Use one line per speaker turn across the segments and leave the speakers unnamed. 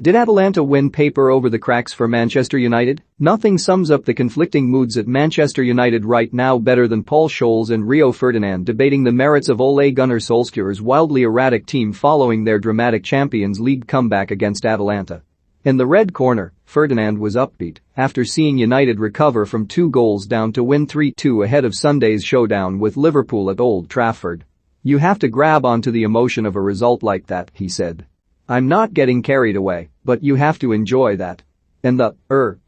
Did Atalanta win paper over the cracks for Manchester United? Nothing sums up the conflicting moods at Manchester United right now better than Paul Scholes and Rio Ferdinand debating the merits of Ole Gunnar Solskjaer's wildly erratic team following their dramatic Champions League comeback against Atalanta. In the red corner, Ferdinand was upbeat after seeing United recover from 2 goals down to win 3-2 ahead of Sunday's showdown with Liverpool at Old Trafford. "You have to grab onto the emotion of a result like that," he said. "I'm not getting carried away, but you have to enjoy that." In the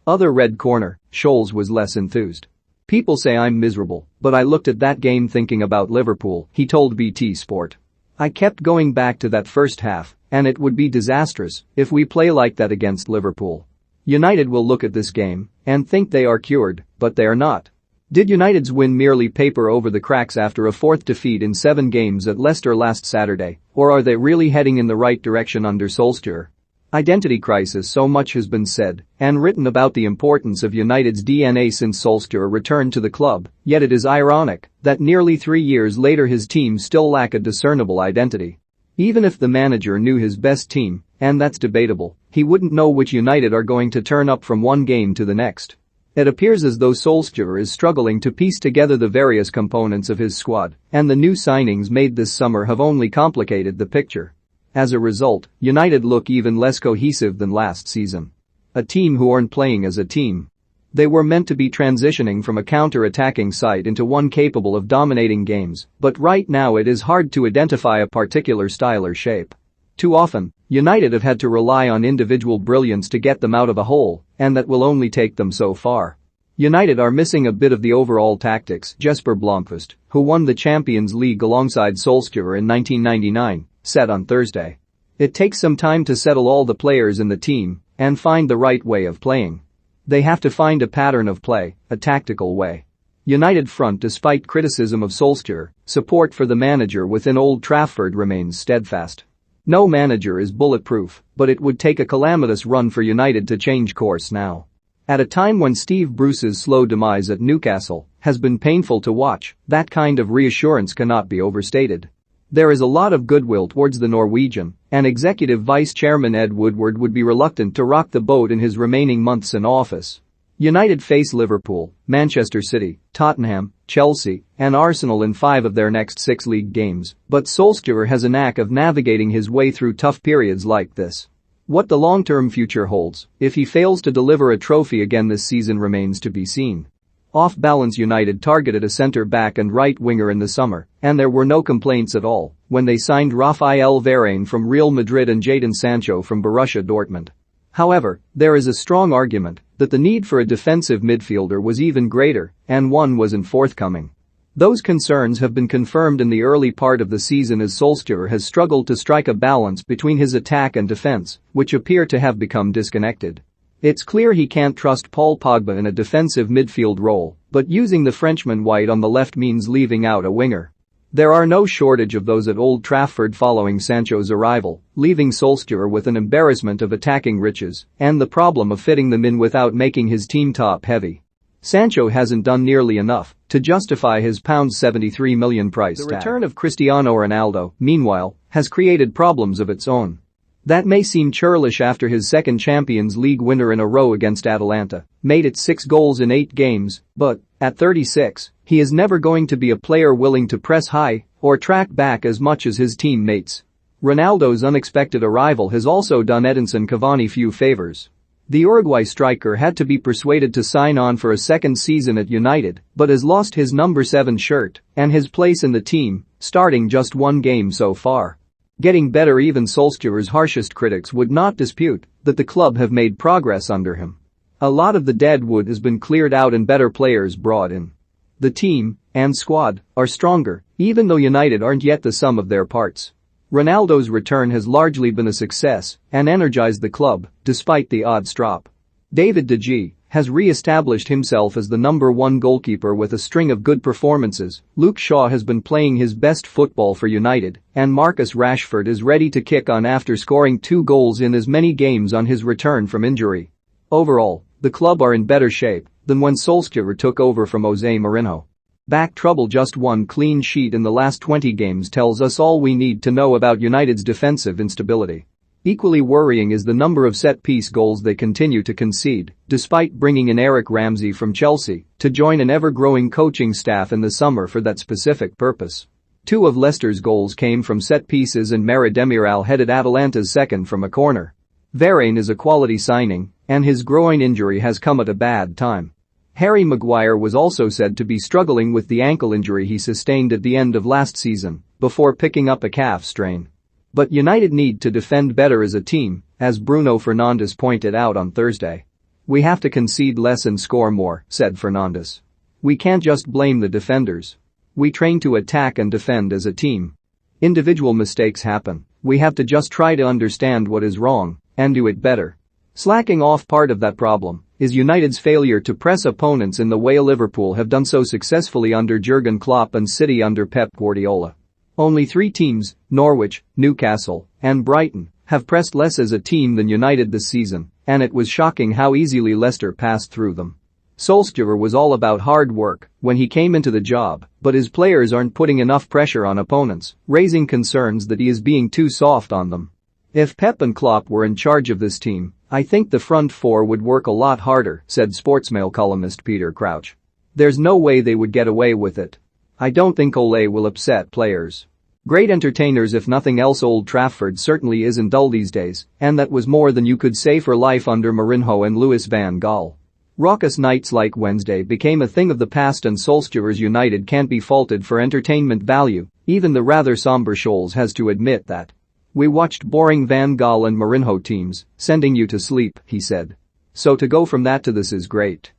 other red corner, Scholes was less enthused. "People say I'm miserable, but I looked at that game thinking about Liverpool," he told BT Sport. "I kept going back to that first half, and it would be disastrous if we play like that against Liverpool. United will look at this game and think they are cured, but they are not." Did United's win merely paper over the cracks after a 4th defeat in 7 games at Leicester last Saturday, or are they really heading in the right direction under Solskjaer? Identity crisis. So much has been said and written about the importance of United's DNA since Solskjaer returned to the club, yet it is ironic that nearly 3 years later his team still lack a discernible identity. Even if the manager knew his best team, and that's debatable, he wouldn't know which United are going to turn up from one game to the next. It appears as though Solskjaer is struggling to piece together the various components of his squad, and the new signings made this summer have only complicated the picture. As a result, United look even less cohesive than last season. A team who aren't playing as a team. They were meant to be transitioning from a counter-attacking side into one capable of dominating games, but right now it is hard to identify a particular style or shape. Too often, United have had to rely on individual brilliance to get them out of a hole, and that will only take them so far. United are missing a bit of the overall tactics, Jesper Blomqvist, who won the Champions League alongside Solskjaer in 1999, said on Thursday. "It takes some time to settle all the players in the team and find the right way of playing. They have to find a pattern of play, a tactical way." United front. Despite criticism of Solskjaer, support for the manager within Old Trafford remains steadfast. No manager is bulletproof, but it would take a calamitous run for United to change course now. At a time when Steve Bruce's slow demise at Newcastle has been painful to watch, that kind of reassurance cannot be overstated. There is a lot of goodwill towards the Norwegian, and Executive Vice Chairman Ed Woodward would be reluctant to rock the boat in his remaining months in office. United face Liverpool, Manchester City, Tottenham, Chelsea, and Arsenal in 5 of their next 6 league games, but Solskjaer has a knack of navigating his way through tough periods like this. What the long-term future holds, if he fails to deliver a trophy again this season, remains to be seen. Off-balance. United targeted a centre-back and right winger in the summer, and there were no complaints at all when they signed Rafael Varane from Real Madrid and Jadon Sancho from Borussia Dortmund. However, there is a strong argument that the need for a defensive midfielder was even greater, and one wasn't forthcoming. Those concerns have been confirmed in the early part of the season as Solskjaer has struggled to strike a balance between his attack and defense, which appear to have become disconnected. It's clear he can't trust Paul Pogba in a defensive midfield role, but using the Frenchman wide on the left means leaving out a winger. There are no shortage of those at Old Trafford following Sancho's arrival, leaving Solskjaer with an embarrassment of attacking riches and the problem of fitting them in without making his team top-heavy. Sancho hasn't done nearly enough to justify his £73 million price tag. The return of Cristiano Ronaldo, meanwhile, has created problems of its own. That may seem churlish after his second Champions League winner in a row against Atalanta made it 6 goals in 8 games, but, at 36, he is never going to be a player willing to press high or track back as much as his teammates. Ronaldo's unexpected arrival has also done Edinson Cavani few favors. The Uruguay striker had to be persuaded to sign on for a second season at United, but has lost his number 7 shirt and his place in the team, starting just 1 game so far. Getting better. Even Solskjaer's harshest critics would not dispute that the club have made progress under him. A lot of the dead wood has been cleared out and better players brought in. The team and squad are stronger, even though United aren't yet the sum of their parts. Ronaldo's return has largely been a success and energized the club, despite the odds drop. David De Gea has re-established himself as the number 1 goalkeeper with a string of good performances. Luke Shaw has been playing his best football for United, and Marcus Rashford is ready to kick on after scoring 2 goals in as many games on his return from injury. Overall, the club are in better shape than when Solskjaer took over from Jose Mourinho. Back trouble. Just 1 clean sheet in the last 20 games tells us all we need to know about United's defensive instability. Equally worrying is the number of set-piece goals they continue to concede, despite bringing in Eric Ramsey from Chelsea to join an ever-growing coaching staff in the summer for that specific purpose. 2 of Leicester's goals came from set-pieces and Merih Demiral headed Atalanta's second from a corner. Varane is a quality signing, and his groin injury has come at a bad time. Harry Maguire was also said to be struggling with the ankle injury he sustained at the end of last season, before picking up a calf strain. But United need to defend better as a team, as Bruno Fernandes pointed out on Thursday. "We have to concede less and score more," said Fernandes. "We can't just blame the defenders. We train to attack and defend as a team. Individual mistakes happen, we have to just try to understand what is wrong and do it better." Slacking off part of that problem is United's failure to press opponents in the way Liverpool have done so successfully under Jurgen Klopp and City under Pep Guardiola. Only 3 teams, Norwich, Newcastle, and Brighton, have pressed less as a team than United this season, and it was shocking how easily Leicester passed through them. Solskjaer was all about hard work when he came into the job, but his players aren't putting enough pressure on opponents, raising concerns that he is being too soft on them. "If Pep and Klopp were in charge of this team, I think the front 4 would work a lot harder," said Sportsmail columnist Peter Crouch. "There's no way they would get away with it. I don't think Ole will upset players. Great entertainers if nothing else. Old Trafford certainly isn't dull these days, and that was more than you could say for life under Mourinho and Louis van Gaal. Raucous nights like Wednesday became a thing of the past and Solskjaer's United can't be faulted for entertainment value, even the rather somber Scholes has to admit that. We watched boring Van Gaal and Mourinho teams, sending you to sleep," he said. "So to go from that to this is great."